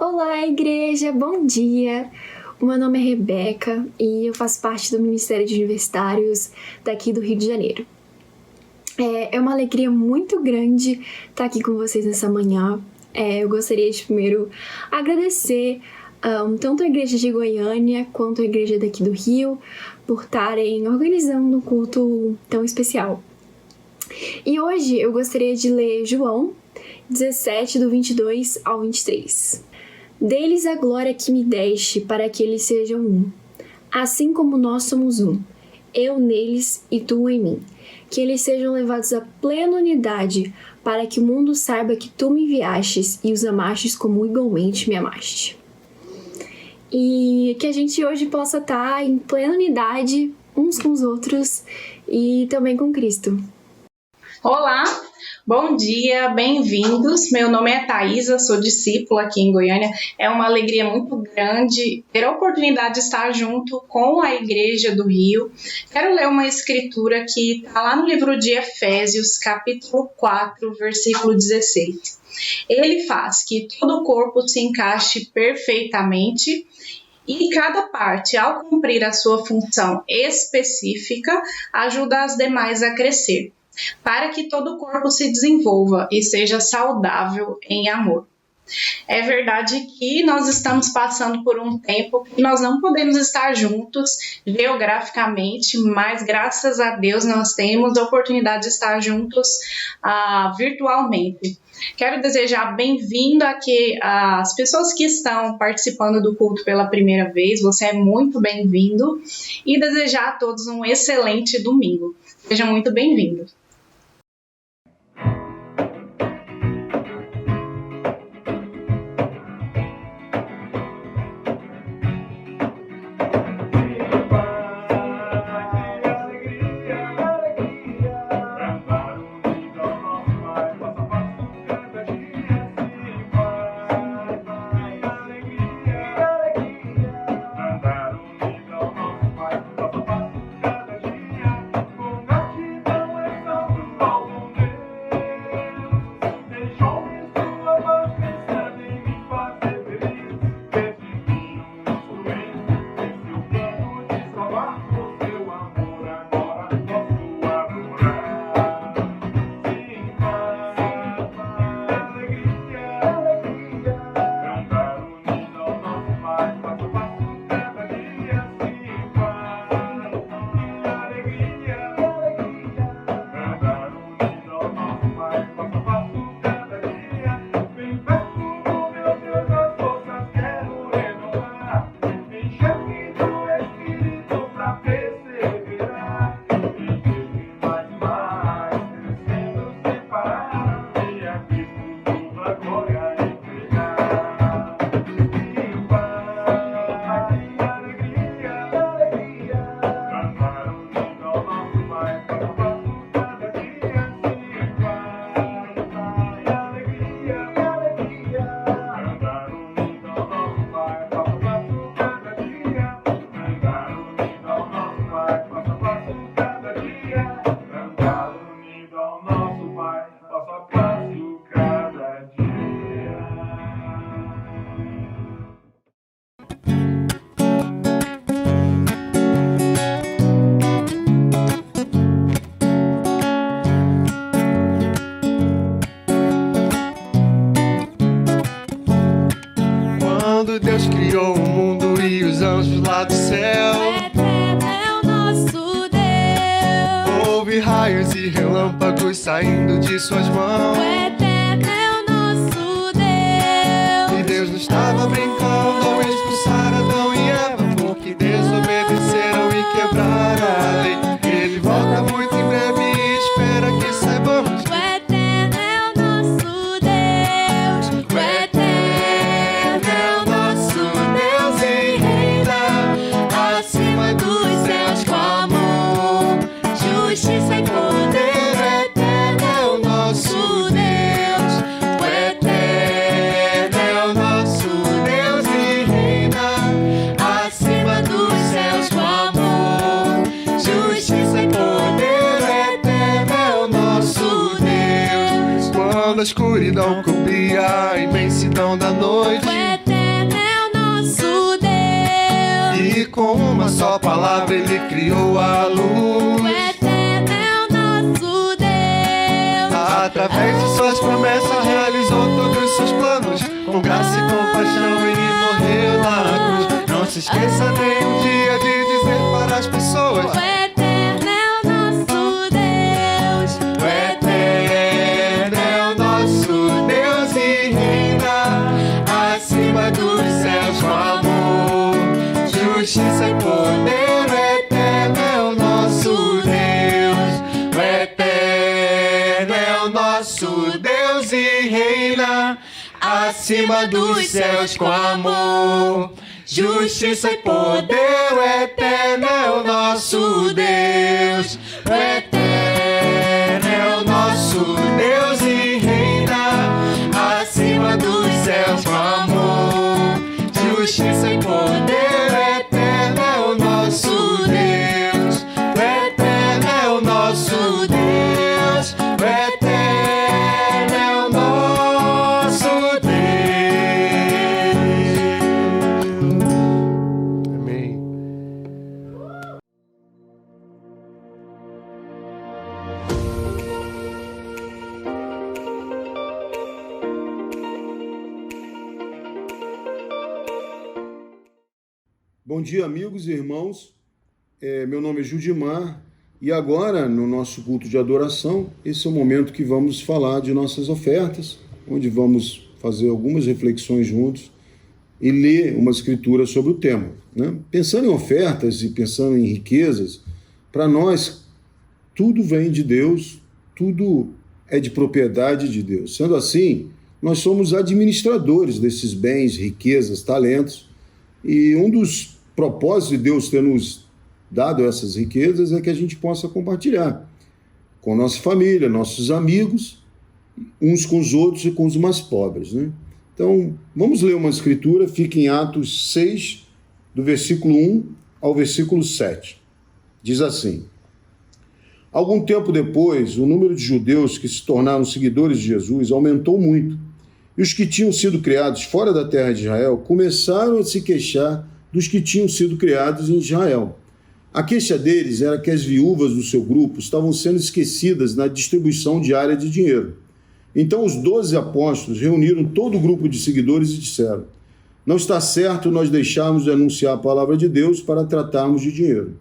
Olá, igreja! Bom dia! O meu nome é Rebeca e eu faço parte do Ministério de Universitários daqui do Rio de Janeiro. É uma alegria muito grande estar aqui com vocês nessa manhã. Eu gostaria de primeiro agradecer tanto a igreja de Goiânia quanto a igreja daqui do Rio por estarem organizando um culto tão especial. E hoje eu gostaria de ler João 17, do 22 ao 23. Dê-lhes a glória que me deste, para que eles sejam um, assim como nós somos um, eu neles e tu em mim. Que eles sejam levados à plena unidade, para que o mundo saiba que tu me enviastes e os amastes como igualmente me amaste. E que a gente hoje possa estar em plena unidade uns com os outros e também com Cristo. Olá, bom dia, bem-vindos. Meu nome é Thaisa, sou discípula aqui em Goiânia. É uma alegria muito grande ter a oportunidade de estar junto com a Igreja do Rio. Quero ler uma escritura que está lá no livro de Efésios, capítulo 4, versículo 16. Ele faz que todo o corpo se encaixe perfeitamente e cada parte, ao cumprir a sua função específica, ajuda as demais a crescer, para que todo o corpo se desenvolva e seja saudável em amor. É verdade que nós estamos passando por um tempo que nós não podemos estar juntos geograficamente, mas graças a Deus nós temos a oportunidade de estar juntos virtualmente. Quero desejar bem-vindo aqui às pessoas que estão participando do culto pela primeira vez. Você é muito bem-vindo e desejar a todos um excelente domingo. Sejam muito bem-vindos. Deus criou o mundo e os anjos lá do céu. O eterno é o nosso Deus. Houve raios e relâmpagos saindo de suas mãos. O eterno é o nosso Deus. E Deus não estava brincando ao expulsar Adão e Eva, porque desobedeceram e quebraram a lei. Ele volta muito em breve e espera que saibamos. O eterno é o nosso Deus. O eterno é o nosso Deus e reina acima dos céus com amor, justiça e poder. O eterno é o nosso Deus. O eterno é o nosso Deus e reina acima dos céus com amor, justiça e poder. O eterno é o nosso Deus. Quando a escuridão cobria a imensidão da noite, O eterno E com uma só palavra ele criou a O luz. eterno é o nosso Deus. Através de suas promessas realizou todos os seus planos. Com graça e compaixão ele morreu na cruz. Não se esqueça nem um dia de dizer para as pessoas: O eterno é o nosso Deus. o eterno é o nosso Deus e reina acima dos céus com amor, justiça e poder. O eterno é o nosso Deus. O eterno é o nosso Deus e reina acima dos céus com amor, justiça e poder. O eterno é o nosso Deus. O eterno é o nosso Deus e reina acima dos céus com amor, justiça e poder. O eterno é o nosso Deus. O eterno é o nosso Deus. O eterno é o nosso Deus. Amém. Bom dia, amigos e irmãos. Meu nome é Judimar e agora, no nosso culto de adoração, esse é o momento que vamos falar de nossas ofertas, onde vamos fazer algumas reflexões juntos e ler uma escritura sobre o tema, né? Pensando em ofertas e pensando em riquezas, para nós, tudo vem de Deus, tudo é de propriedade de Deus. Sendo assim, nós somos administradores desses bens, riquezas, talentos, e um dos propósitos de Deus ter nos dado essas riquezas é que a gente possa compartilhar com nossa família, nossos amigos, uns com os outros e com os mais pobres, né? Então, vamos ler uma escritura, fica em Atos 6, do versículo 1 ao versículo 7. Diz assim: Algum tempo depois, o número de judeus que se tornaram seguidores de Jesus aumentou muito, e os que tinham sido criados fora da terra de Israel começaram a se queixar dos que tinham sido criados em Israel. A queixa deles era que as viúvas do seu grupo estavam sendo esquecidas na distribuição diária de dinheiro. Então os 12 apóstolos reuniram todo o grupo de seguidores e disseram: Não está certo nós deixarmos de anunciar a palavra de Deus para tratarmos de dinheiro.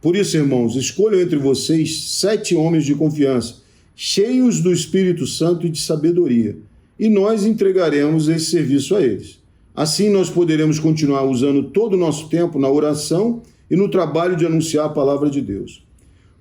Por isso, irmãos, escolham entre vocês 7 homens de confiança, cheios do Espírito Santo e de sabedoria, e nós entregaremos esse serviço a eles. Assim nós poderemos continuar usando todo o nosso tempo na oração e no trabalho de anunciar a palavra de Deus.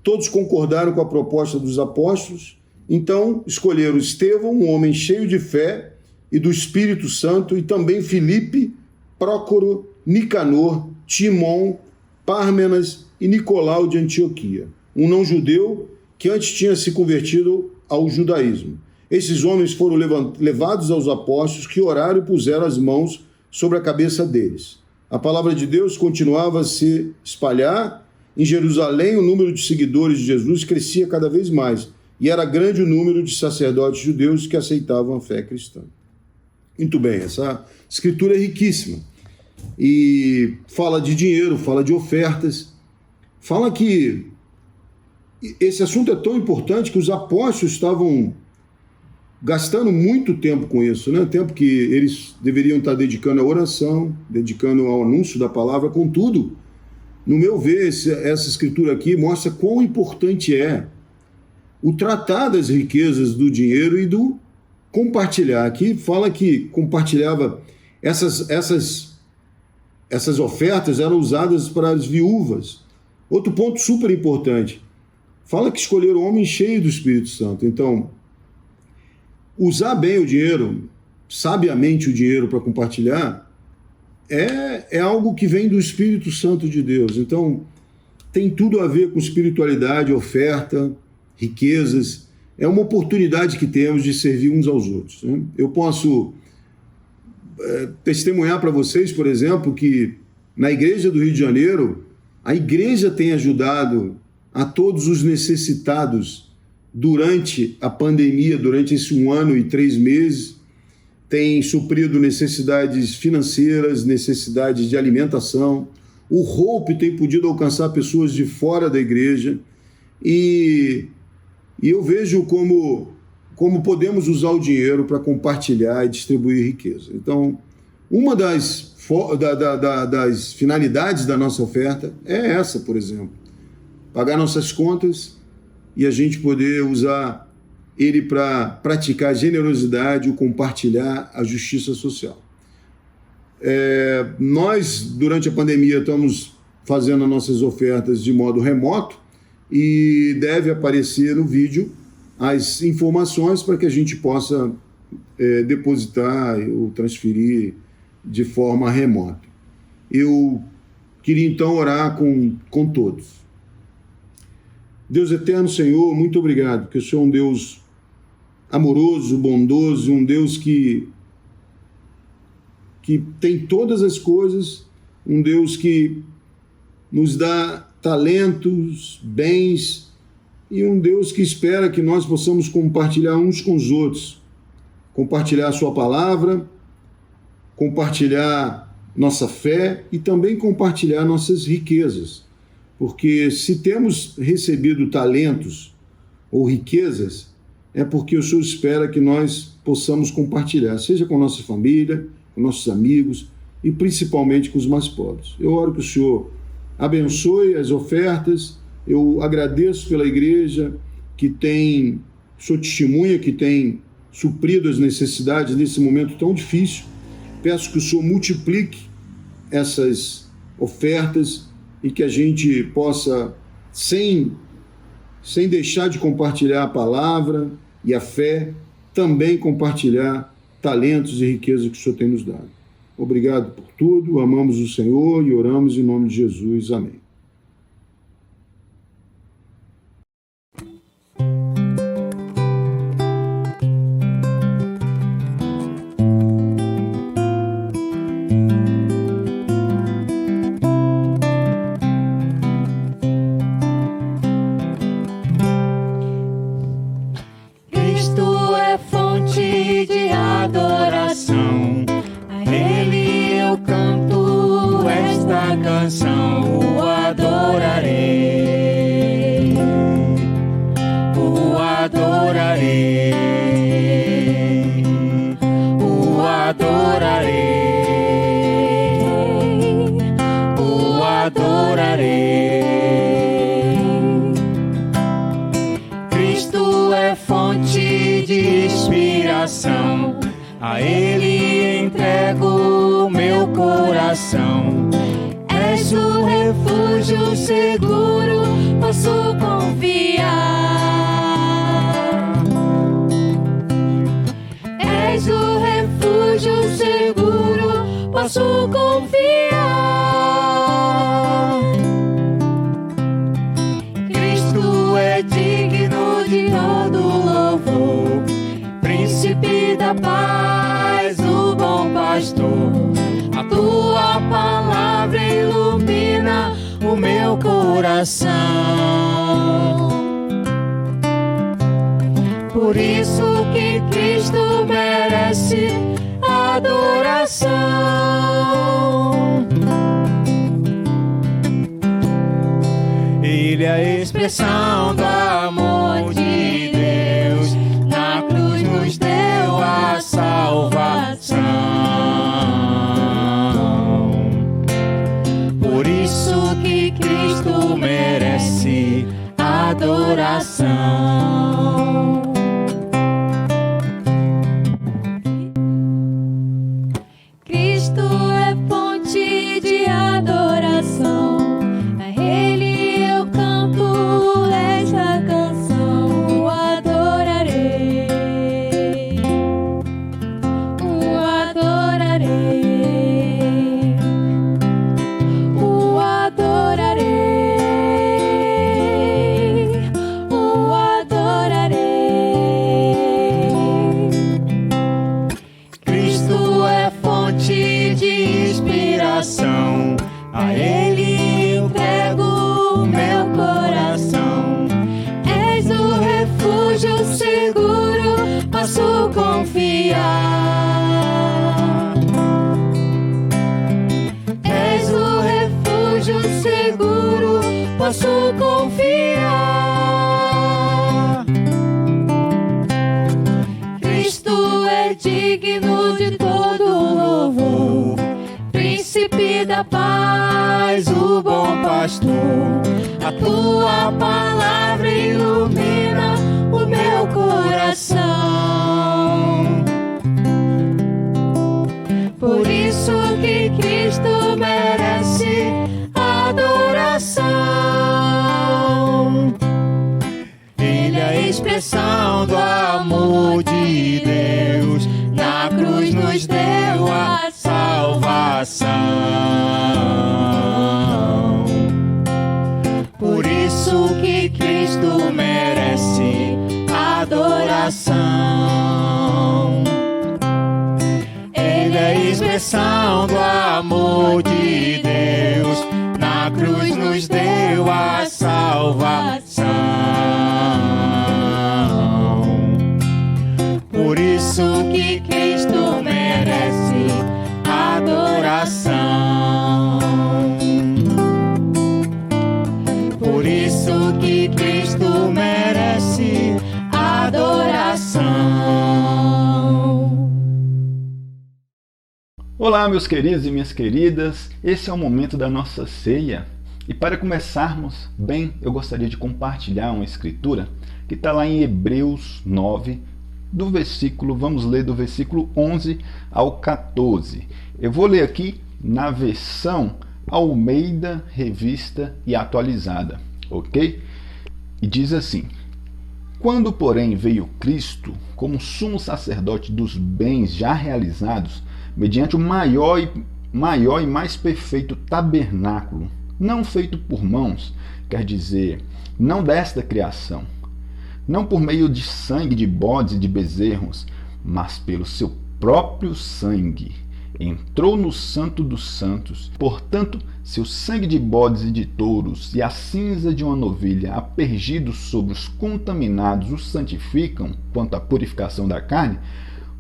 Todos concordaram com a proposta dos apóstolos, então escolheram Estevão, um homem cheio de fé e do Espírito Santo, e também Filipe, Prócoro, Nicanor, Timon, Pármenas e Nicolau de Antioquia, um não-judeu que antes tinha se convertido ao judaísmo. Esses homens foram levados aos apóstolos, que oraram e puseram as mãos sobre a cabeça deles. A palavra de Deus continuava a se espalhar. Em Jerusalém, o número de seguidores de Jesus crescia cada vez mais, e era grande o número de sacerdotes judeus que aceitavam a fé cristã. Muito bem, essa escritura é riquíssima. E fala de dinheiro, fala de ofertas, fala que esse assunto é tão importante que os apóstolos estavam gastando muito tempo com isso, né? Tempo que eles deveriam estar dedicando à oração, dedicando ao anúncio da palavra. Contudo, no meu ver, essa escritura aqui mostra quão importante é o tratar das riquezas do dinheiro e do compartilhar. Aqui fala que compartilhava essas ofertas eram usadas para as viúvas. Outro ponto super importante, fala que escolheram homens cheios do Espírito Santo. Então, usar bem o dinheiro, sabiamente o dinheiro para compartilhar, é algo que vem do Espírito Santo de Deus. Então, tem tudo a ver com espiritualidade, oferta, riquezas. É uma oportunidade que temos de servir uns aos outros, né? Eu posso testemunhar para vocês, por exemplo, que na Igreja do Rio de Janeiro, a igreja tem ajudado a todos os necessitados durante a pandemia, durante esse 1 ano e 3 meses, tem suprido necessidades financeiras, necessidades de alimentação. O Hope tem podido alcançar pessoas de fora da igreja e eu vejo como podemos usar o dinheiro para compartilhar e distribuir riqueza. Então, uma das finalidades da nossa oferta é essa, por exemplo. Pagar nossas contas e a gente poder usar ele para praticar a generosidade, o compartilhar, a justiça social. Nós, durante a pandemia, estamos fazendo as nossas ofertas de modo remoto e deve aparecer no vídeo as informações para que a gente possa depositar ou transferir de forma remota. Eu queria então orar com todos. Deus eterno, Senhor, muito obrigado, porque o Senhor é um Deus amoroso, bondoso, um Deus que tem todas as coisas, um Deus que nos dá talentos, bens, e um Deus que espera que nós possamos compartilhar uns com os outros, compartilhar a sua palavra, compartilhar nossa fé e também compartilhar nossas riquezas. Porque se temos recebido talentos ou riquezas, é porque o Senhor espera que nós possamos compartilhar, seja com nossa família, com nossos amigos e principalmente com os mais pobres. Eu oro que o Senhor abençoe as ofertas. Eu agradeço pela igreja que tem, sou testemunha, que tem suprido as necessidades nesse momento tão difícil. Peço que o Senhor multiplique essas ofertas e que a gente possa, sem deixar de compartilhar a palavra e a fé, também compartilhar talentos e riquezas que o Senhor tem nos dado. Obrigado por tudo, amamos o Senhor e oramos em nome de Jesus. Amém. Cristo é fonte de adoração, a Ele eu canto esta canção. O adorarei, o adorarei, o adorarei, o adorarei. Cristo é fonte de inspiração, a Ele entrego o meu coração. És o refúgio seguro, posso confiar. És o refúgio seguro, posso confiar. Cristo é digno de todo louvor, príncipe da paz, o bom pastor. A tua palavra ilumina o meu coração. Por isso que Cristo merece adoração. Ele é a expressão do amor de Deus, na cruz nos deu a salvação. Por isso que Cristo merece adoração. Cristo é fonte de adoração, a Ele eu canto esta canção. O adorarei, o adorarei, o adorarei, o adorarei. Cristo é fonte de inspiração, a Ele entrego o meu coração. És o refúgio seguro, posso confiar. És o refúgio posso confiar. Cristo é digno de todo louvor, Príncipe da paz, o bom pastor. A tua palavra ilumina o meu coração. Por isso que Cristo merece adoração. Ele é a expressão do amor de Deus, na cruz nos deu a salvação. Por isso que Cristo merece adoração. Ele é a expressão do amor de Deus, na cruz nos deu a salvação. Por isso que Cristo merece adoração. Por isso que Cristo merece adoração. Olá, meus queridos e minhas queridas, esse é o momento da nossa ceia. E para começarmos bem, eu gostaria de compartilhar uma escritura que está lá em Hebreus 9, vamos ler do versículo 11 ao 14. Eu vou ler aqui na versão Almeida, Revista e Atualizada, ok? E diz assim: quando, porém, veio Cristo como sumo sacerdote dos bens já realizados, mediante o maior e mais perfeito tabernáculo, não feito por mãos, quer dizer, não desta criação, não por meio de sangue de bodes e de bezerros, mas pelo seu próprio sangue, entrou no Santo dos Santos. Portanto, se o sangue de bodes e de touros e a cinza de uma novilha aspergidos sobre os contaminados os santificam quanto à purificação da carne,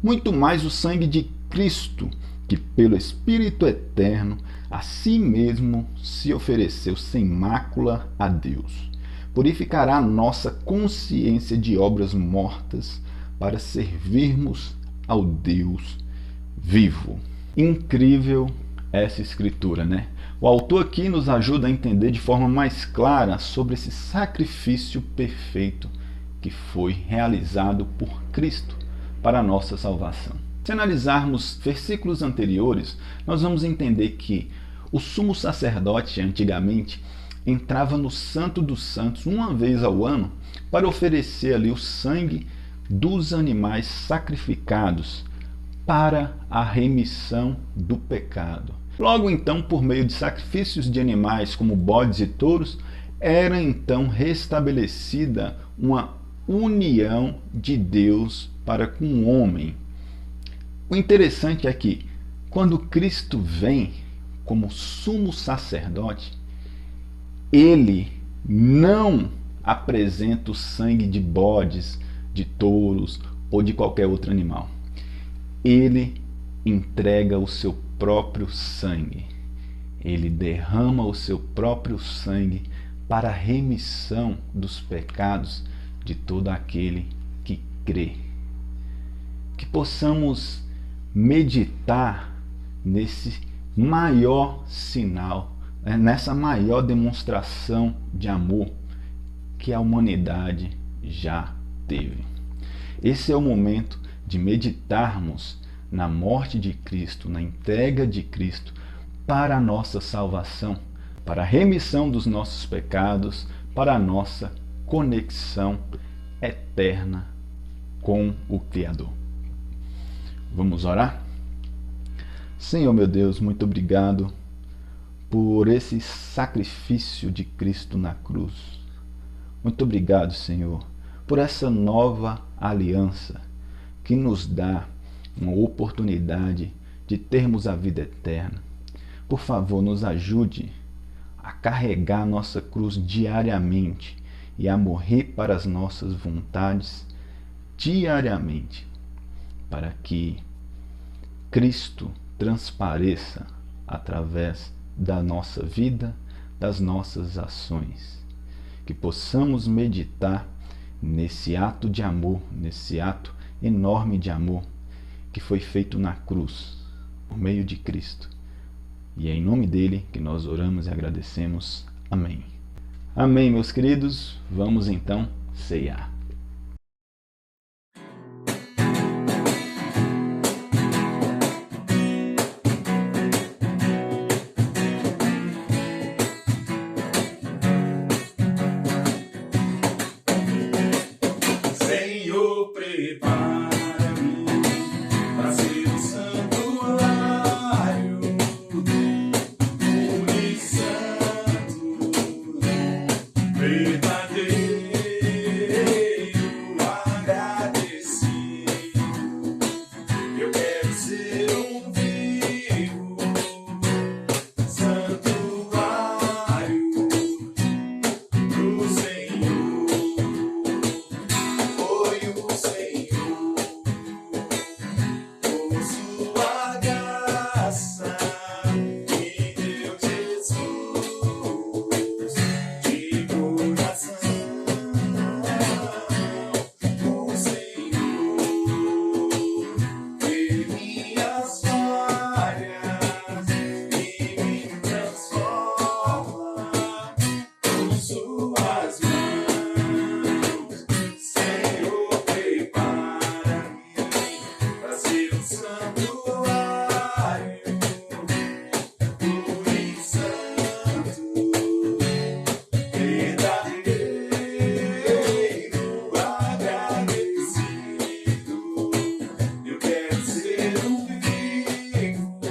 muito mais o sangue de Cristo, que pelo Espírito Eterno a si mesmo se ofereceu sem mácula a Deus, purificará a nossa consciência de obras mortas para servirmos ao Deus vivo. Incrível essa escritura, né? O autor aqui nos ajuda a entender de forma mais clara sobre esse sacrifício perfeito que foi realizado por Cristo para a nossa salvação. Se analisarmos versículos anteriores, nós vamos entender que o sumo sacerdote antigamente entrava no Santo dos Santos uma vez ao ano para oferecer ali o sangue dos animais sacrificados para a remissão do pecado. Logo então, por meio de sacrifícios de animais como bodes e touros, era então restabelecida uma união de Deus para com o homem. O interessante é que, quando Cristo vem como sumo sacerdote, ele não apresenta o sangue de bodes, de touros ou de qualquer outro animal. Ele entrega o seu próprio sangue. Ele derrama o seu próprio sangue para a remissão dos pecados de todo aquele que crê. Que possamos meditar nesse maior sinal, nessa maior demonstração de amor que a humanidade já teve. Esse é o momento de meditarmos na morte de Cristo, na entrega de Cristo para a nossa salvação, para a remissão dos nossos pecados, para a nossa conexão eterna com o Criador. Vamos orar? Senhor meu Deus, muito obrigado por esse sacrifício de Cristo na cruz. Muito obrigado, Senhor, por essa nova aliança que nos dá uma oportunidade de termos a vida eterna. Por favor, nos ajude a carregar nossa cruz diariamente e a morrer para as nossas vontades diariamente, para que Cristo transpareça através da nossa vida, das nossas ações. que possamos meditar nesse ato de amor, nesse ato enorme de amor que foi feito na cruz, por meio de Cristo. E é em nome dele que nós oramos e agradecemos. Amém. Amém, meus queridos. Vamos então ceiar. Senhor, prepara-me para ser um santuário, puro e santo, verdadeiro, agradecido. Eu quero ser um vivo santuário pro Senhor. Foi o Senhor, por sua graça, me deu Jesus de coração. O Senhor vê minhas falhas e me transforma com suas mãos. Senhor, prepara-me para ser um santuário, puro e santo, verdadeiro, agradecido. Eu quero ser um vivo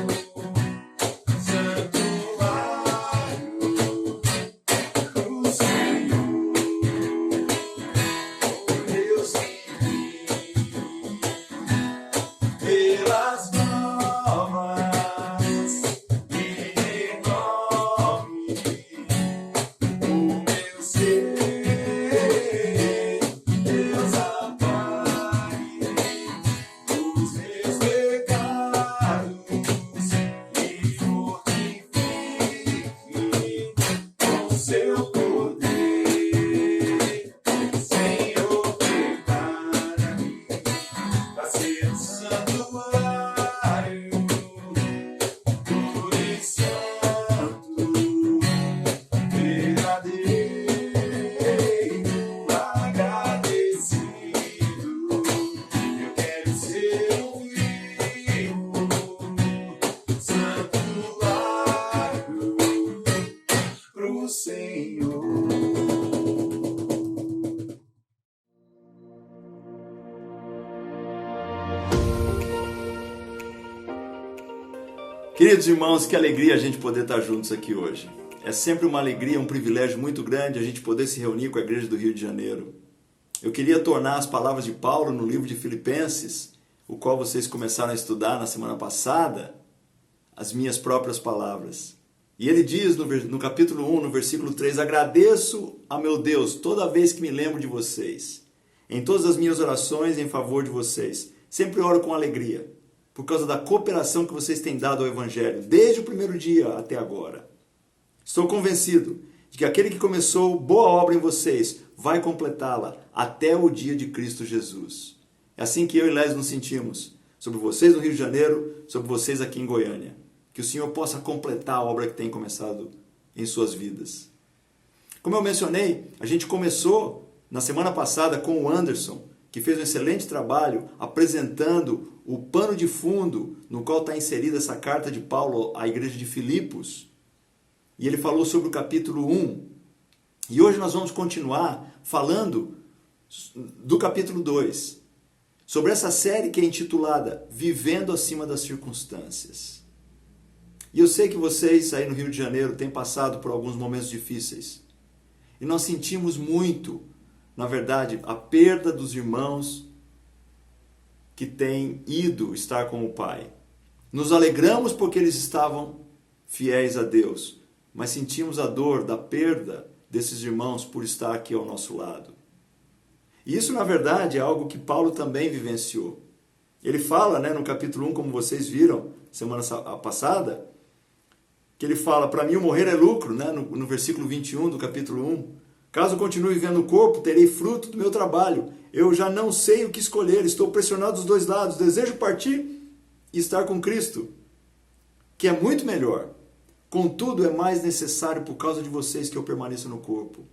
santuário pro Senhor. Deus me pelas novas e renove o meu ser. Deus apague os meus pecados e fortifique com seu poder. Senhor, prepara-me para ser um santuário, puro e santo, verdadeiro, agradecido. Eu quero ser um vivo santuário pro Senhor. Queridos irmãos, que alegria a gente poder estar juntos aqui hoje. É sempre uma alegria, um privilégio muito grande a gente poder se reunir com a Igreja do Rio de Janeiro. Eu queria tornar as palavras de Paulo no livro de Filipenses, o qual vocês começaram a estudar na semana passada, as minhas próprias palavras. E ele diz no capítulo 1, no versículo 3, agradeço a meu Deus toda vez que me lembro de vocês. Em todas as minhas orações em favor de vocês, sempre oro com alegria, por causa da cooperação que vocês têm dado ao Evangelho, desde o primeiro dia até agora. Estou convencido de que aquele que começou boa obra em vocês vai completá-la até o dia de Cristo Jesus. É assim que eu e Lés nos sentimos, sobre vocês no Rio de Janeiro, sobre vocês aqui em Goiânia. Que o Senhor possa completar a obra que tem começado em suas vidas. Como eu mencionei, a gente começou na semana passada com o Anderson, que fez um excelente trabalho apresentando o pano de fundo no qual está inserida essa carta de Paulo à igreja de Filipos. E ele falou sobre o capítulo 1. E hoje nós vamos continuar falando do capítulo 2, sobre essa série que é intitulada Vivendo Acima das Circunstâncias. E eu sei que vocês aí no Rio de Janeiro têm passado por alguns momentos difíceis. E nós sentimos muito, na verdade, a perda dos irmãos que têm ido estar com o Pai. Nos alegramos porque eles estavam fiéis a Deus, mas sentimos a dor da perda desses irmãos por estar aqui ao nosso lado. E isso, na verdade, é algo que Paulo também vivenciou. Ele fala, no capítulo 1, como vocês viram semana passada, que ele fala, para mim o morrer é lucro, no versículo 21 do capítulo 1. Caso continue vivendo no corpo, terei fruto do meu trabalho. Eu já não sei o que escolher, estou pressionado dos dois lados. Desejo partir e estar com Cristo, que é muito melhor. Contudo, é mais necessário por causa de vocês que eu permaneça no corpo.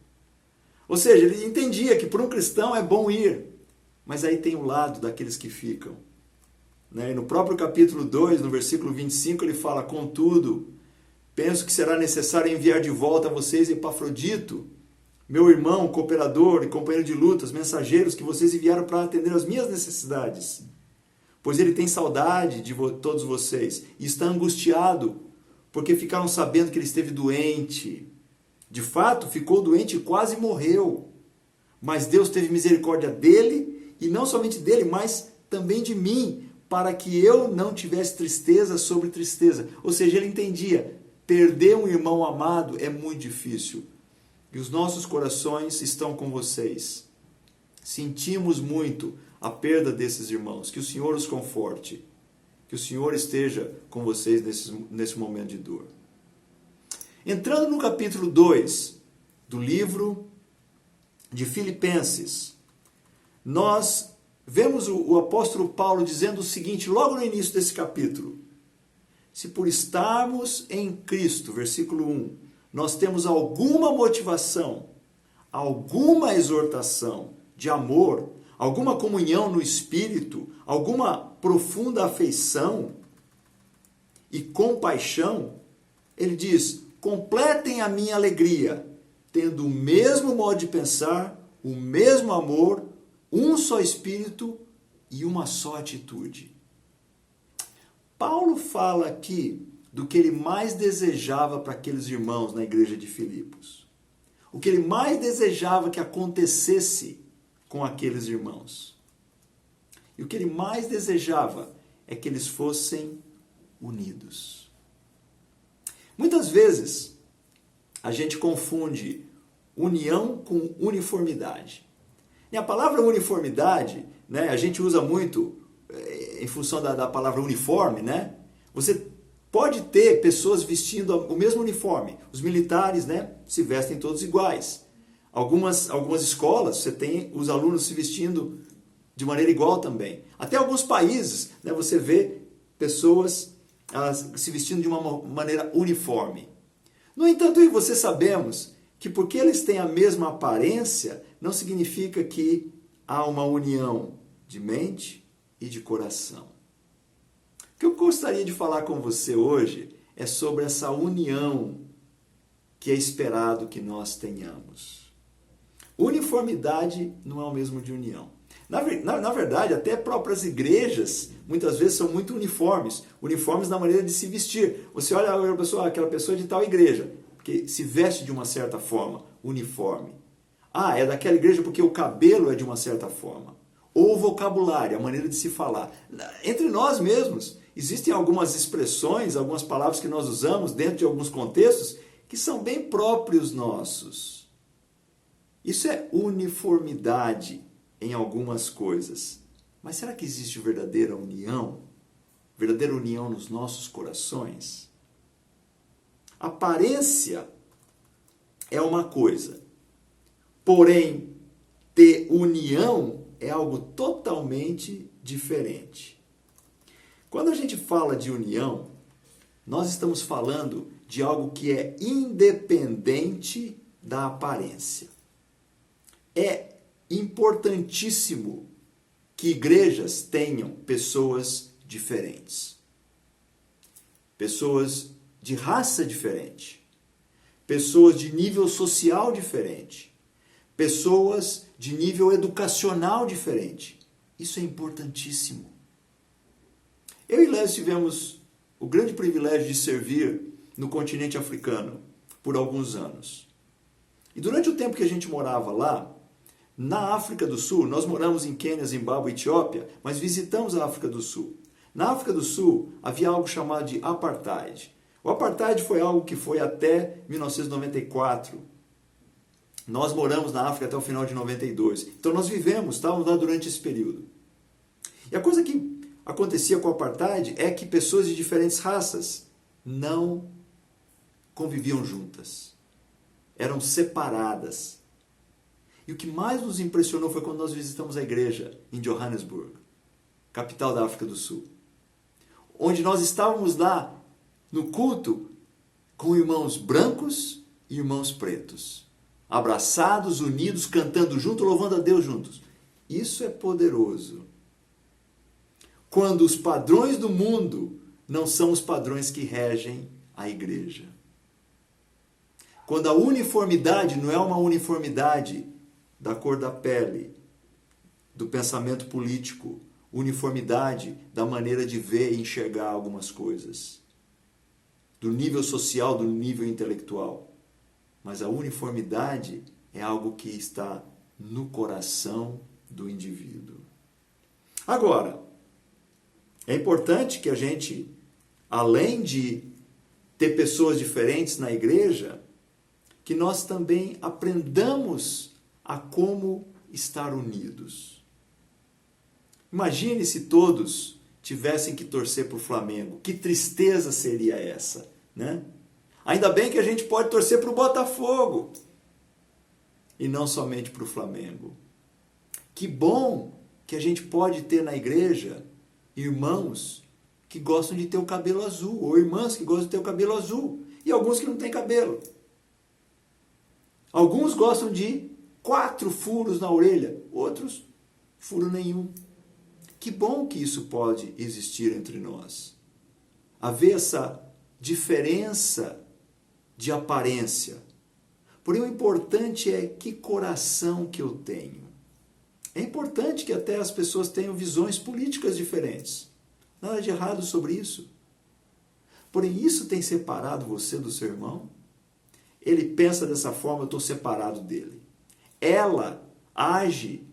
Ou seja, ele entendia que para um cristão é bom ir, mas aí tem o lado daqueles que ficam. E no próprio capítulo 2, no versículo 25, ele fala: contudo, penso que será necessário enviar de volta a vocês Epafrodito, meu irmão, cooperador e companheiro de lutas, mensageiros que vocês enviaram para atender às minhas necessidades. Pois ele tem saudade de todos vocês e está angustiado, porque ficaram sabendo que ele esteve doente. De fato, ficou doente e quase morreu. Mas Deus teve misericórdia dele, e não somente dele, mas também de mim, para que eu não tivesse tristeza sobre tristeza. Ou seja, ele entendia, perder um irmão amado é muito difícil. E os nossos corações estão com vocês. Sentimos muito a perda desses irmãos. Que o Senhor os conforte. Que o Senhor esteja com vocês nesse momento de dor. Entrando no capítulo 2 do livro de Filipenses, nós vemos o apóstolo Paulo dizendo o seguinte, logo no início desse capítulo: se por estarmos em Cristo, versículo 1, nós temos alguma motivação, alguma exortação de amor, alguma comunhão no Espírito, alguma profunda afeição e compaixão, ele diz: completem a minha alegria, tendo o mesmo modo de pensar, o mesmo amor, um só Espírito e uma só atitude. Paulo fala aqui do que ele mais desejava para aqueles irmãos na igreja de Filipos. O que ele mais desejava que acontecesse com aqueles irmãos. E o que ele mais desejava é que eles fossem unidos. Muitas vezes a gente confunde união com uniformidade. E a palavra uniformidade, a gente usa muito em função da palavra uniforme, Você pode ter pessoas vestindo o mesmo uniforme. Os militares, se vestem todos iguais. Algumas escolas, você tem os alunos se vestindo de maneira igual também. Até alguns países, você vê pessoas se vestindo de uma maneira uniforme. No entanto, eu e você sabemos que porque eles têm a mesma aparência, não significa que há uma união de mente e de coração. O que eu gostaria de falar com você hoje é sobre essa união que é esperado que nós tenhamos. Uniformidade não é o mesmo de união. Na verdade, até próprias igrejas, muitas vezes, são muito uniformes. Uniformes na maneira de se vestir. Você olha aquela pessoa de tal igreja, que se veste de uma certa forma, uniforme. Ah, é daquela igreja porque o cabelo é de uma certa forma. Ou o vocabulário, a maneira de se falar. Entre nós mesmos, existem algumas expressões, algumas palavras que nós usamos dentro de alguns contextos que são bem próprios nossos. Isso é uniformidade em algumas coisas. Mas será que existe verdadeira união? Verdadeira união nos nossos corações? Aparência é uma coisa, porém, ter união é algo totalmente diferente. Quando a gente fala de união, nós estamos falando de algo que é independente da aparência. É importantíssimo que igrejas tenham pessoas diferentes. Pessoas de raça diferente. Pessoas de nível social diferente. Pessoas de nível educacional diferente. Isso é importantíssimo. Eu e Léo tivemos o grande privilégio de servir no continente africano por alguns anos. E durante o tempo que a gente morava lá, na África do Sul, nós moramos em Quênia, Zimbábue e Etiópia, mas visitamos a África do Sul. Na África do Sul havia algo chamado de apartheid. O apartheid foi algo que foi até 1994. Nós moramos na África até o final de 92. Então nós estávamos lá durante esse período. E a coisa que acontecia com o apartheid é que pessoas de diferentes raças não conviviam juntas. Eram separadas. E o que mais nos impressionou foi quando nós visitamos a igreja em Johannesburg, capital da África do Sul, onde nós estávamos lá no culto com irmãos brancos e irmãos pretos, abraçados, unidos, cantando junto, louvando a Deus juntos. Isso é poderoso. Quando os padrões do mundo não são os padrões que regem a igreja. Quando a uniformidade não é uma uniformidade da cor da pele, do pensamento político, uniformidade da maneira de ver e enxergar algumas coisas, do nível social, do nível intelectual. Mas a uniformidade é algo que está no coração do indivíduo. Agora, é importante que a gente, além de ter pessoas diferentes na igreja, que nós também aprendamos a como estar unidos. Imagine se todos tivessem que torcer para o Flamengo. Que tristeza seria essa, né? Ainda bem que a gente pode torcer para o Botafogo e não somente para o Flamengo. Que bom que a gente pode ter na igreja irmãos que gostam de ter o cabelo azul, ou irmãs que gostam de ter o cabelo azul, e alguns que não têm cabelo. Alguns gostam de 4 furos na orelha, outros furo nenhum. Que bom que isso pode existir entre nós. Haver essa diferença de aparência. Porém, o importante é que coração que eu tenho. É importante que até as pessoas tenham visões políticas diferentes. Nada de errado sobre isso. Porém, isso tem separado você do seu irmão? Ele pensa dessa forma, eu estou separado dele. Ela age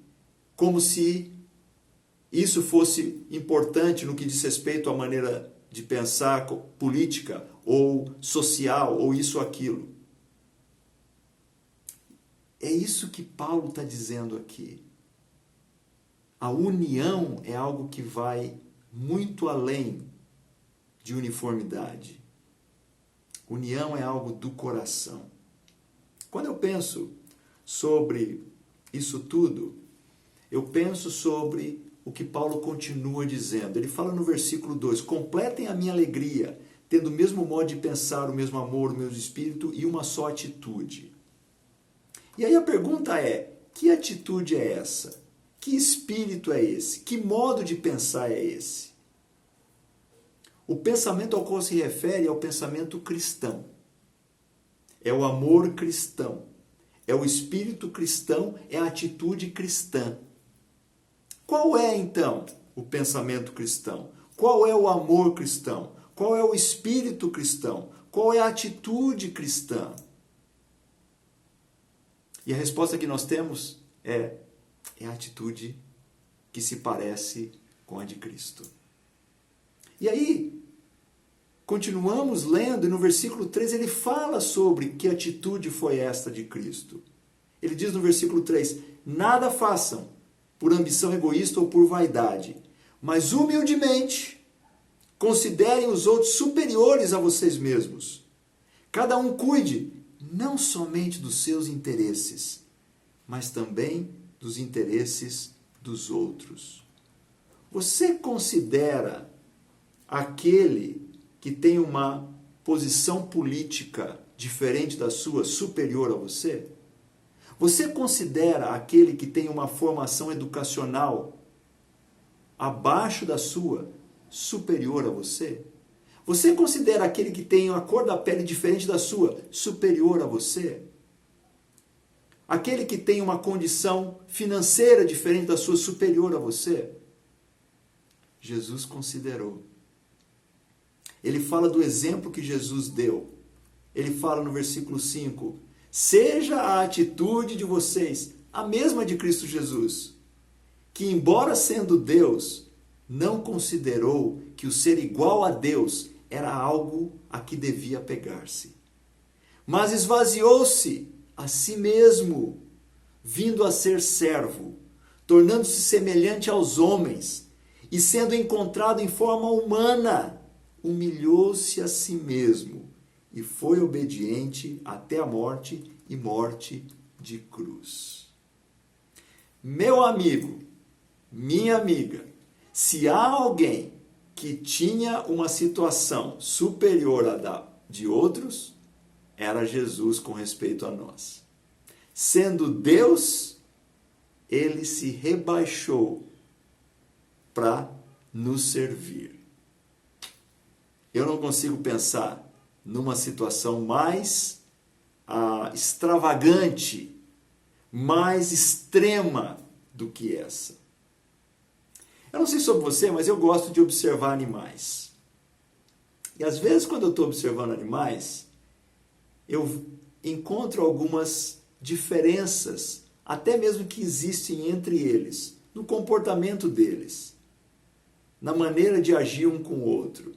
como se isso fosse importante no que diz respeito à maneira de pensar política ou social ou isso ou aquilo. É isso que Paulo está dizendo aqui. A união é algo que vai muito além de uniformidade. União é algo do coração. Quando eu penso sobre isso tudo, eu penso sobre o que Paulo continua dizendo. Ele fala no versículo 2, completem a minha alegria, tendo o mesmo modo de pensar, o mesmo amor, o mesmo espírito e uma só atitude. E aí a pergunta é, que atitude é essa? Que espírito é esse? Que modo de pensar é esse? O pensamento ao qual se refere é o pensamento cristão. É o amor cristão. É o espírito cristão, é a atitude cristã. Qual é, então, o pensamento cristão? Qual é o amor cristão? Qual é o espírito cristão? Qual é a atitude cristã? E a resposta que nós temos é a atitude que se parece com a de Cristo. E aí, continuamos lendo, e no versículo 3 ele fala sobre que atitude foi esta de Cristo. Ele diz no versículo 3, nada façam por ambição egoísta ou por vaidade, mas humildemente considerem os outros superiores a vocês mesmos. Cada um cuide não somente dos seus interesses, mas também dos interesses dos outros. Você considera aquele que tem uma posição política diferente da sua superior a você? Você considera aquele que tem uma formação educacional abaixo da sua superior a você? Você considera aquele que tem a cor da pele diferente da sua superior a você? Aquele que tem uma condição financeira diferente da sua superior a você? Jesus considerou. Ele fala do exemplo que Jesus deu. Ele fala no versículo 5, seja a atitude de vocês a mesma de Cristo Jesus, que embora sendo Deus, não considerou que o ser igual a Deus era algo a que devia pegar-se. Mas esvaziou-se a si mesmo, vindo a ser servo, tornando-se semelhante aos homens, e sendo encontrado em forma humana, humilhou-se a si mesmo, e foi obediente até a morte e morte de cruz. meu amigo, minha amiga, se há alguém que tinha uma situação superior à da de outros, era Jesus com respeito a nós. Sendo Deus, ele se rebaixou para nos servir. Eu não consigo pensar numa situação mais extravagante, mais extrema do que essa. Eu não sei sobre você, mas eu gosto de observar animais. E às vezes, quando eu estou observando animais, eu encontro algumas diferenças, até mesmo que existem entre eles, no comportamento deles, na maneira de agir um com o outro.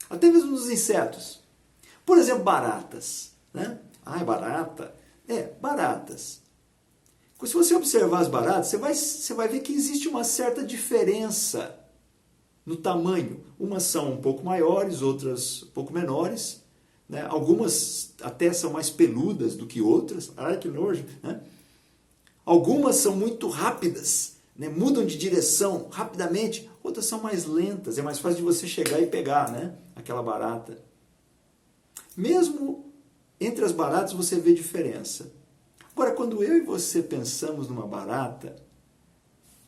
Até mesmo nos insetos. Por exemplo, baratas. Né? Barata. Baratas. Se você observar as baratas, você vai ver que existe uma certa diferença no tamanho. Umas são um pouco maiores, outras um pouco menores. Né? Algumas até são mais peludas do que outras. Ai, que nojo. Né? Algumas são muito rápidas, né? Mudam de direção rapidamente. Outras são mais lentas. É mais fácil de você chegar e pegar, né? Aquela barata. Mesmo entre as baratas você vê diferença. Agora, quando eu e você pensamos numa barata,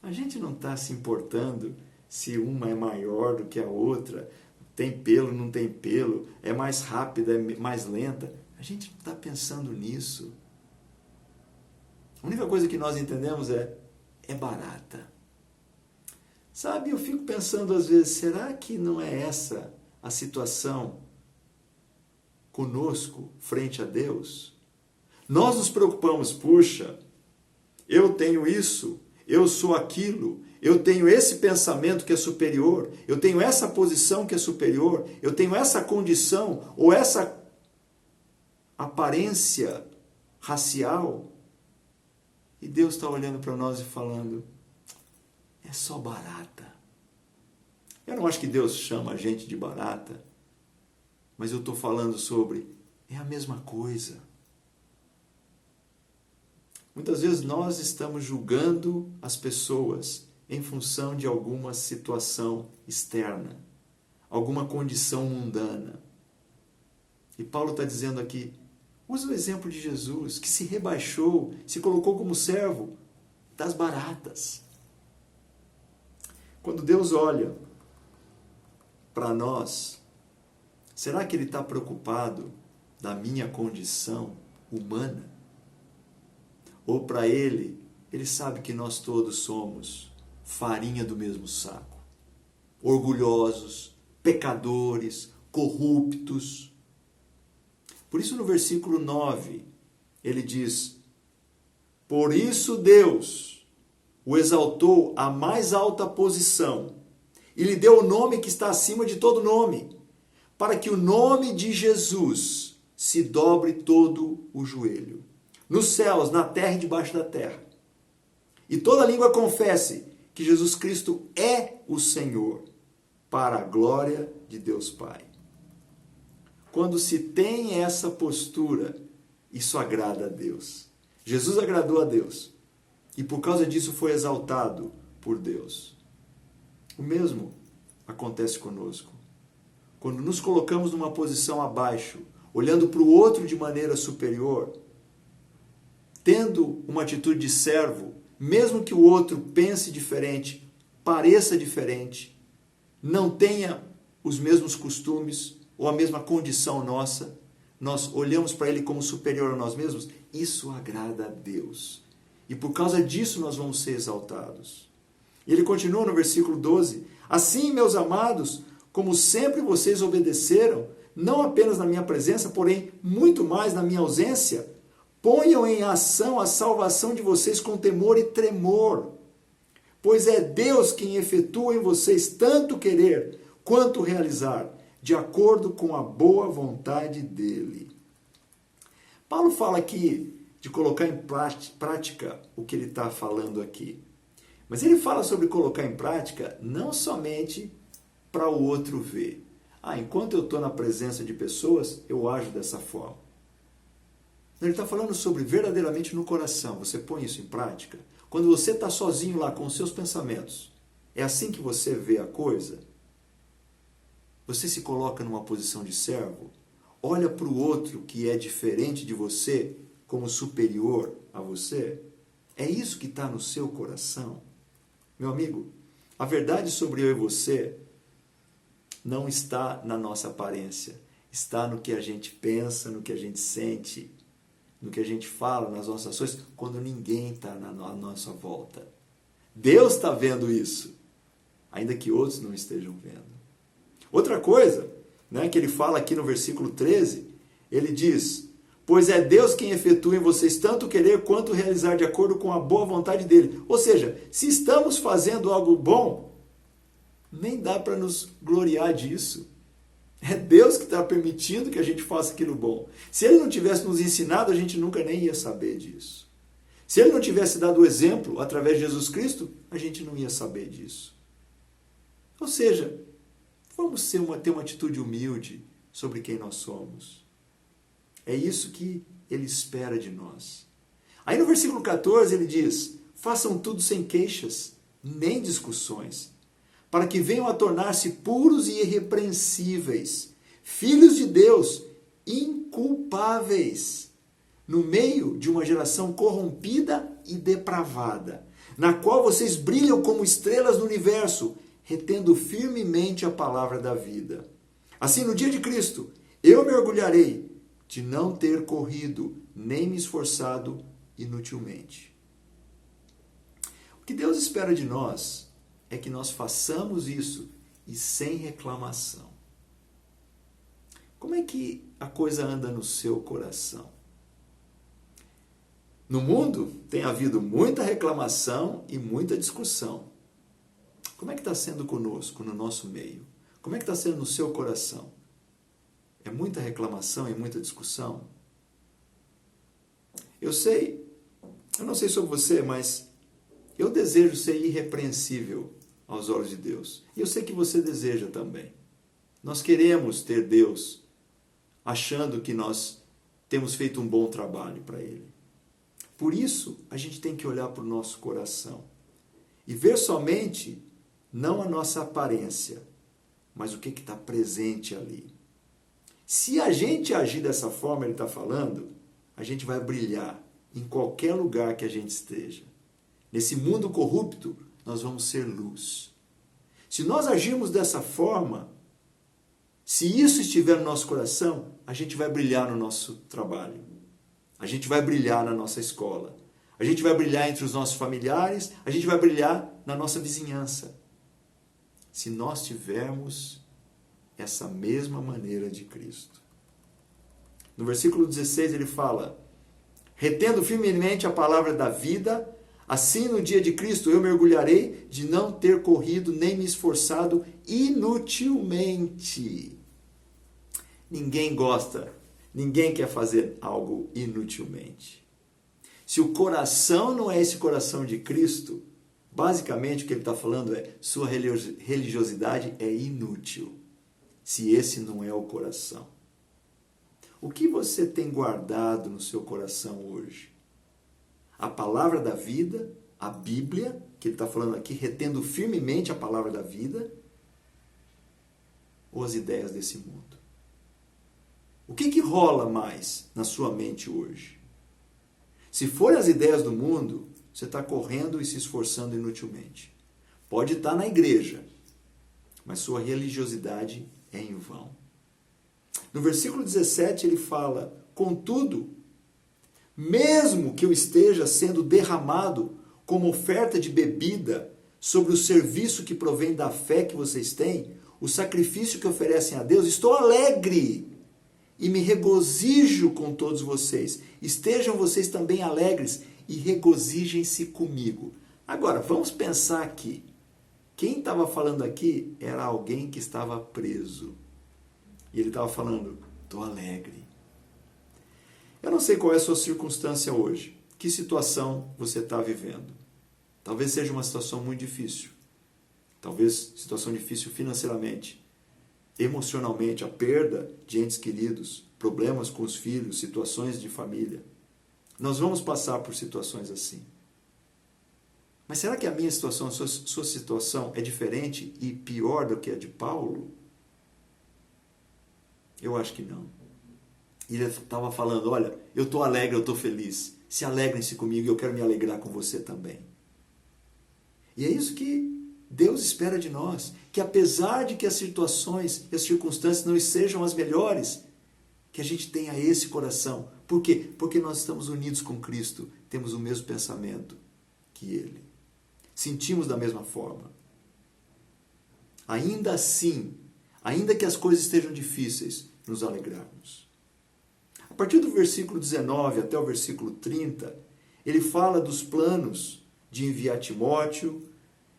a gente não está se importando se uma é maior do que a outra, tem pelo, não tem pelo, é mais rápida, é mais lenta. A gente não está pensando nisso. A única coisa que nós entendemos é barata. Sabe, eu fico pensando às vezes, será que não é essa a situação conosco frente a Deus? Nós nos preocupamos, puxa, eu tenho isso, eu sou aquilo, eu tenho esse pensamento que é superior, eu tenho essa posição que é superior, eu tenho essa condição ou essa aparência racial. E Deus está olhando para nós e falando, é só barata. Eu não acho que Deus chama a gente de barata, mas eu estou falando sobre, é a mesma coisa. Muitas vezes nós estamos julgando as pessoas em função de alguma situação externa, alguma condição mundana. E Paulo está dizendo aqui, usa o exemplo de Jesus, que se rebaixou, se colocou como servo das baratas. Quando Deus olha para nós, será que Ele está preocupado da minha condição humana? Ou para Ele sabe que nós todos somos farinha do mesmo saco, orgulhosos, pecadores, corruptos. Por isso no versículo 9, ele diz, por isso Deus o exaltou à mais alta posição e lhe deu o nome que está acima de todo nome, para que o nome de Jesus se dobre todo o joelho, nos céus, na terra e debaixo da terra. E toda língua confesse que Jesus Cristo é o Senhor, para a glória de Deus Pai. Quando se tem essa postura, isso agrada a Deus. Jesus agradou a Deus. E por causa disso foi exaltado por Deus. O mesmo acontece conosco. Quando nos colocamos numa posição abaixo, olhando para o outro de maneira superior, tendo uma atitude de servo, mesmo que o outro pense diferente, pareça diferente, não tenha os mesmos costumes ou a mesma condição nossa, nós olhamos para ele como superior a nós mesmos, isso agrada a Deus. E por causa disso nós vamos ser exaltados. E ele continua no versículo 12, assim, meus amados, como sempre vocês obedeceram, não apenas na minha presença, porém muito mais na minha ausência, ponham em ação a salvação de vocês com temor e tremor, pois é Deus quem efetua em vocês tanto querer quanto realizar, de acordo com a boa vontade dele. Paulo fala aqui de colocar em prática o que ele está falando aqui. Mas ele fala sobre colocar em prática não somente para o outro ver. Enquanto eu estou na presença de pessoas, eu ajo dessa forma. Ele está falando sobre verdadeiramente no coração. Você põe isso em prática. Quando você está sozinho lá com os seus pensamentos, é assim que você vê a coisa? Você se coloca numa posição de servo? Olha para o outro que é diferente de você como superior a você? É isso que está no seu coração? Meu amigo, a verdade sobre eu e você não está na nossa aparência. Está no que a gente pensa, no que a gente sente, no que a gente fala, nas nossas ações, quando ninguém está na nossa volta. Deus está vendo isso, ainda que outros não estejam vendo. Outra coisa, né, que ele fala aqui no versículo 13, ele diz: pois é Deus quem efetua em vocês tanto querer quanto realizar de acordo com a boa vontade dele. Ou seja, se estamos fazendo algo bom, nem dá para nos gloriar disso. É Deus que está permitindo que a gente faça aquilo bom. Se Ele não tivesse nos ensinado, a gente nunca nem ia saber disso. Se Ele não tivesse dado o exemplo através de Jesus Cristo, a gente não ia saber disso. Ou seja, vamos ter uma atitude humilde sobre quem nós somos. É isso que Ele espera de nós. Aí no versículo 14 ele diz: façam tudo sem queixas, nem discussões, para que venham a tornar-se puros e irrepreensíveis, filhos de Deus, inculpáveis, no meio de uma geração corrompida e depravada, na qual vocês brilham como estrelas no universo, retendo firmemente a palavra da vida. Assim, no dia de Cristo, eu me orgulharei de não ter corrido, nem me esforçado inutilmente. O que Deus espera de nós é que nós façamos isso e sem reclamação. Como é que a coisa anda no seu coração? No mundo tem havido muita reclamação e muita discussão. Como é que está sendo conosco, no nosso meio? Como é que está sendo no seu coração? É muita reclamação e muita discussão? Eu não sei sobre você, mas eu desejo ser irrepreensível aos olhos de Deus. E eu sei que você deseja também. Nós queremos ter Deus achando que nós temos feito um bom trabalho para Ele. Por isso, a gente tem que olhar para o nosso coração e ver somente não a nossa aparência, mas o que está presente ali. Se a gente agir dessa forma, ele está falando, a gente vai brilhar em qualquer lugar que a gente esteja. Nesse mundo corrupto, nós vamos ser luz. Se nós agirmos dessa forma, se isso estiver no nosso coração, a gente vai brilhar no nosso trabalho. A gente vai brilhar na nossa escola. A gente vai brilhar entre os nossos familiares. A gente vai brilhar na nossa vizinhança. Se nós tivermos essa mesma maneira de Cristo. No versículo 16 ele fala: retendo firmemente a palavra da vida, assim no dia de Cristo eu me orgulharei de não ter corrido nem me esforçado inutilmente. Ninguém quer fazer algo inutilmente. Se o coração não é esse coração de Cristo, basicamente o que ele está falando é: sua religiosidade é inútil, se esse não é o coração. O que você tem guardado no seu coração hoje? A palavra da vida, a Bíblia, que ele está falando aqui, retendo firmemente a palavra da vida, ou as ideias desse mundo? O que rola mais na sua mente hoje? Se forem as ideias do mundo, você está correndo e se esforçando inutilmente. Pode estar na igreja, mas sua religiosidade é em vão. No versículo 17 ele fala: contudo, mesmo que eu esteja sendo derramado como oferta de bebida sobre o serviço que provém da fé que vocês têm, o sacrifício que oferecem a Deus, estou alegre e me regozijo com todos vocês. Estejam vocês também alegres e regozijem-se comigo. Agora, vamos pensar aqui. Quem estava falando aqui era alguém que estava preso. E ele estava falando: estou alegre. Eu não sei qual é a sua circunstância hoje. Que situação você está vivendo? Talvez seja uma situação muito difícil. Talvez situação difícil financeiramente, emocionalmente, a perda de entes queridos, problemas com os filhos, situações de família. Nós vamos passar por situações assim. Mas será que a minha situação, a sua situação é diferente e pior do que a de Paulo? Eu acho que não. Ele estava falando, olha, eu estou alegre, eu estou feliz. Se alegrem-se comigo e eu quero me alegrar com você também. E é isso que Deus espera de nós. Que apesar de que as situações e as circunstâncias não sejam as melhores, que a gente tenha esse coração. Por quê? Porque nós estamos unidos com Cristo. Temos o mesmo pensamento que Ele. Sentimos da mesma forma. Ainda assim, ainda que as coisas estejam difíceis, nos alegrarmos. A partir do versículo 19 até o versículo 30, ele fala dos planos de enviar Timóteo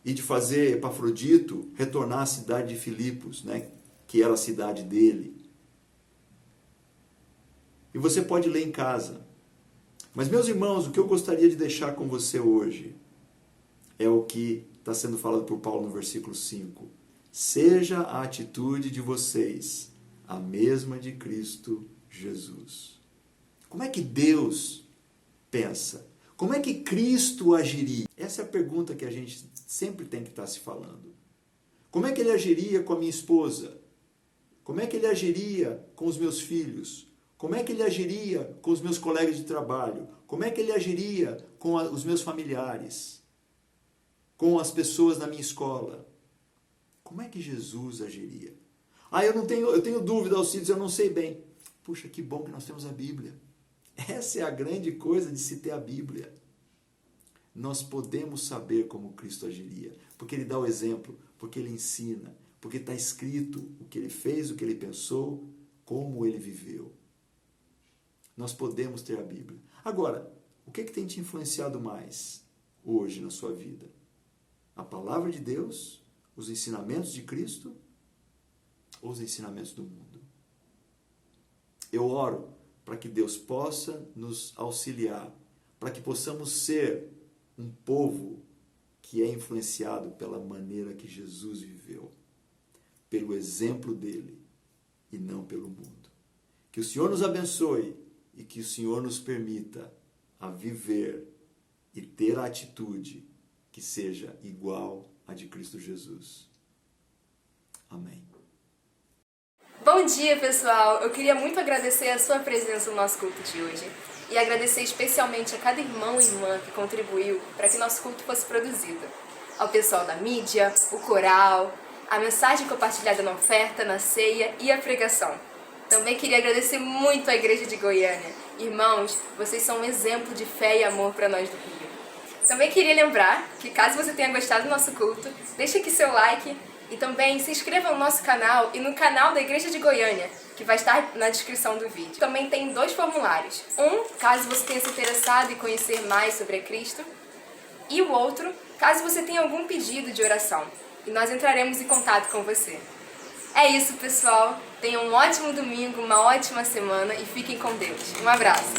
e de fazer Epafrodito retornar à cidade de Filipos, né, que era a cidade dele. E você pode ler em casa. Mas, meus irmãos, o que eu gostaria de deixar com você hoje é o que está sendo falado por Paulo no versículo 5. Seja a atitude de vocês a mesma de Cristo Jesus. Como é que Deus pensa? Como é que Cristo agiria? Essa é a pergunta que a gente sempre tem que estar se falando. Como é que ele agiria com a minha esposa? Como é que ele agiria com os meus filhos? Como é que ele agiria com os meus colegas de trabalho? Como é que ele agiria com os meus familiares? Com as pessoas na minha escola? Como é que Jesus agiria? Eu tenho dúvida, Alcides, eu não sei bem. Puxa, que bom que nós temos a Bíblia. Essa é a grande coisa de se ter a Bíblia. Nós podemos saber como Cristo agiria, porque Ele dá o exemplo, porque Ele ensina, porque está escrito o que Ele fez, o que Ele pensou, como Ele viveu. Nós podemos ter a Bíblia. Agora, o que tem te influenciado mais hoje na sua vida? A palavra de Deus, os ensinamentos de Cristo ou os ensinamentos do mundo? Eu oro para que Deus possa nos auxiliar, para que possamos ser um povo que é influenciado pela maneira que Jesus viveu, pelo exemplo dele e não pelo mundo. Que o Senhor nos abençoe e que o Senhor nos permita a viver e ter a atitude que seja igual à de Cristo Jesus. Amém. Bom dia, pessoal! Eu queria muito agradecer a sua presença no nosso culto de hoje e agradecer especialmente a cada irmão e irmã que contribuiu para que nosso culto fosse produzido. Ao pessoal da mídia, o coral, a mensagem compartilhada na oferta, na ceia e a pregação. Também queria agradecer muito à Igreja de Goiânia. Irmãos, vocês são um exemplo de fé e amor para nós do Rio. Também queria lembrar que, caso você tenha gostado do nosso culto, deixe aqui seu like e também se inscreva no nosso canal e no canal da Igreja de Goiânia, que vai estar na descrição do vídeo. Também tem 2 formulários. Um, caso você tenha se interessado em conhecer mais sobre Cristo, e o outro, caso você tenha algum pedido de oração, e nós entraremos em contato com você. É isso, pessoal. Tenham um ótimo domingo, uma ótima semana e fiquem com Deus. Um abraço.